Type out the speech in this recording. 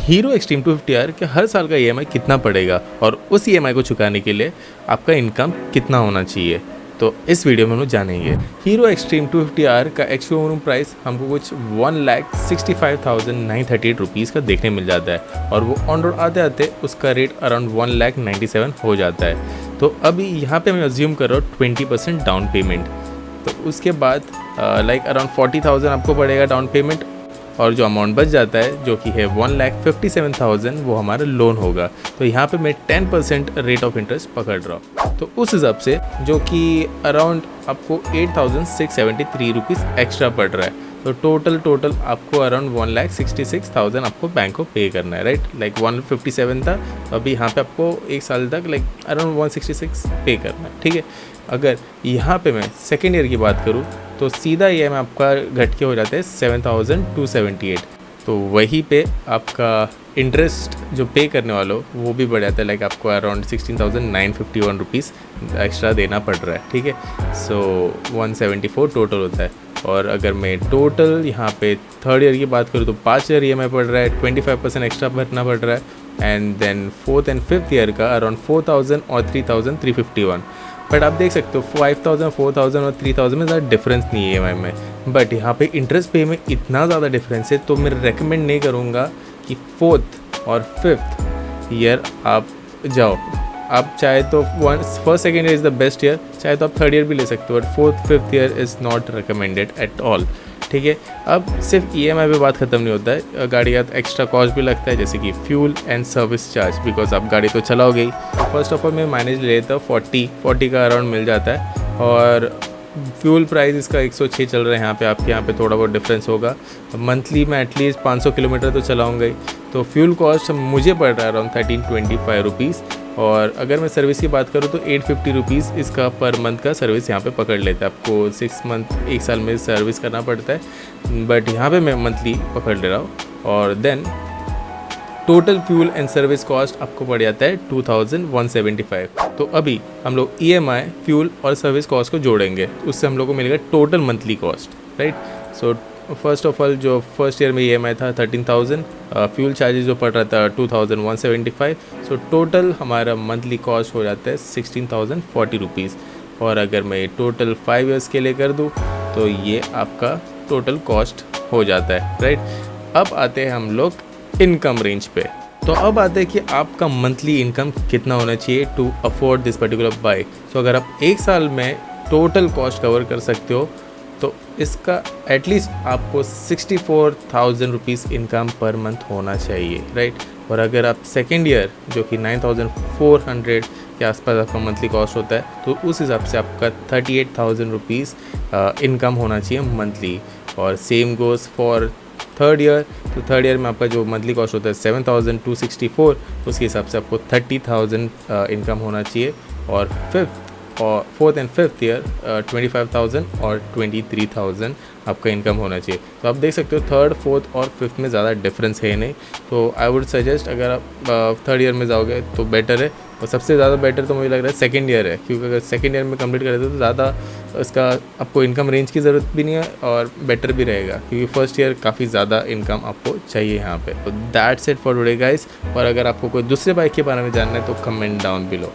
Hero extreme 250R के हर साल का ईएमआई कितना पड़ेगा और उस ईएमआई को चुकाने के लिए आपका इनकम कितना होना चाहिए, तो इस वीडियो में हम लोग जानेंगे। हीरो एक्सट्रीम 250R का एक्स-शोरूम प्राइस हमको कुछ 1,65,938 रुपीज़ का देखने मिल जाता है और वो ऑन रोड आते आते उसका रेट अराउंड 1,97,000 हो जाता है। तो अभी यहाँ पे मैं अज्यूम कर रहा हूँ 20% डाउन पेमेंट, तो उसके बाद लाइक अराउंड 40,000 आपको पड़ेगा डाउन पेमेंट और जो अमाउंट बच जाता है जो कि है 1,57,000 वो हमारा लोन होगा। तो यहाँ पे मैं 10% रेट ऑफ इंटरेस्ट पकड़ रहा हूँ, तो उस हिसाब से जो कि अराउंड आपको 8,673 रुपीज़ एक्स्ट्रा पड़ रहा है। तो टोटल आपको अराउंड 1,66,000 आपको बैंक को पे करना है, राइट। लाइक 157 था, तो अभी यहाँ पे आपको एक साल तक लाइक अराउंड 166 पे करना है, ठीक है। अगर यहाँ पे मैं सेकेंड ईयर की बात करूँ तो सीधा ये में आपका घट के हो जाता है 7,278। तो वहीं पे आपका इंटरेस्ट जो पे करने वाला हो वो भी बढ़ जाता है, लाइक आपको अराउंड 16,951 रुपीज़ एक्स्ट्रा देना पड़ रहा है, ठीक है। सो 174 टोटल होता है। और अगर मैं टोटल यहाँ पे थर्ड ईयर की बात करूँ तो 5 ईयर EMI पड़ रहा है, 25% एक्स्ट्रा भरना पड़ रहा है। And then fourth and fifth year का अराउंड 4,000 और 3,351। बट आप देख सकते हो 5,000, 4,000 और 3,000 में ज़्यादा डिफरेंस नहीं है EMI में, बट यहाँ पे इंटरेस्ट पे में इतना ज़्यादा डिफरेंस है, तो मैं रेकमेंड नहीं करूँगा कि फोर्थ और फिफ्थ ईयर आप जाओ। आप चाहे तो first second year is the best year, चाहे तो आप थर्ड ईयर भी ले सकते हो, but fourth fifth year is not recommended at all, ठीक है। अब सिर्फ EMI पे बात ख़त्म नहीं होता है, गाड़ी का एक्स्ट्रा कॉस्ट भी लगता है, जैसे कि fuel and service charge, because आप गाड़ी तो चलाओगे ही। फर्स्ट ऑफ ऑल मैं माइलेज लेता हूँ 40 का अराउंड मिल जाता है, और फ्यूल प्राइस इसका 106 चल रहा है यहाँ पे। आपके यहाँ पे थोड़ा बहुत डिफरेंस होगा। मंथली मैं एटलीस्ट 500 किलोमीटर तो चलाऊँगा ही, तो फ्यूल कॉस्ट मुझे पड़ रहा है अराउंड 1325 रुपीज़। और अगर मैं सर्विस की बात करूँ तो 850 रुपीज़ इसका पर मंथ का सर्विस यहाँ पे पकड़ लेता है। आपको 6 मंथ एक साल में सर्विस करना पड़ता है, बट यहाँ पे मैं मंथली पकड़ ले रहा हूँ। और then total fuel and service cost आपको पड़ जाता है 2,175। तो अभी हम लोग EMI, फ्यूल और सर्विस कॉस्ट को जोड़ेंगे, उससे हम लोग को मिलेगा total monthly cost, right. So first of all जो फर्स्ट ईयर में EMI था 13,000, फ्यूल चार्जेस जो पड़ रहा था 2,175। सो टोटल हमारा मंथली कॉस्ट हो जाता है 16,040 रुपीज़। और अगर मैं टोटल 5 ईयर्स के लिए कर दूँ तो ये आपका टोटल कॉस्ट हो जाता है, राइट। अब आते हैं हम लोग इनकम रेंज पे। तो अब आते हैं कि आपका मंथली इनकम कितना होना चाहिए to afford this particular bike. So अगर आप एक साल में टोटल कॉस्ट कवर कर सकते हो तो इसका एटलीस्ट आपको 64,000 रुपीज़ इनकम पर मंथ होना चाहिए, राइट। और अगर आप सेकेंड ईयर जो कि 9,400 के आसपास आपका मंथली कॉस्ट होता है, तो उस हिसाब से आपका 38,000 रुपीज़ इनकम होना चाहिए मंथली। और same goes for third year. तो थर्ड ईयर में आपका जो मंथली कॉस्ट होता है 7,264, उसके हिसाब से आपको 30,000 इनकम होना चाहिए। और फोर्थ एंड फिफ्थ ईयर 25,000 और 23,000 आपका इनकम होना चाहिए। तो आप देख सकते हो थर्ड, फोर्थ और फिफ्थ में ज़्यादा डिफरेंस है नहीं। तो आई वुड सजेस्ट अगर आप थर्ड ईयर में जाओगे तो बेटर है, और सबसे ज़्यादा बेटर तो मुझे लग रहा है सेकेंड ईयर है, क्योंकि अगर सेकेंड ईयर में कंप्लीट कर देते तो ज़्यादा इसका आपको इनकम रेंज की ज़रूरत भी नहीं है और बेटर भी रहेगा, क्योंकि फर्स्ट ईयर काफ़ी ज़्यादा इनकम आपको चाहिए यहाँ पे। तो that's it for today guys. और अगर आपको कोई दूसरे बाइक के बारे में जानना है तो कमेंट डाउन बिलो।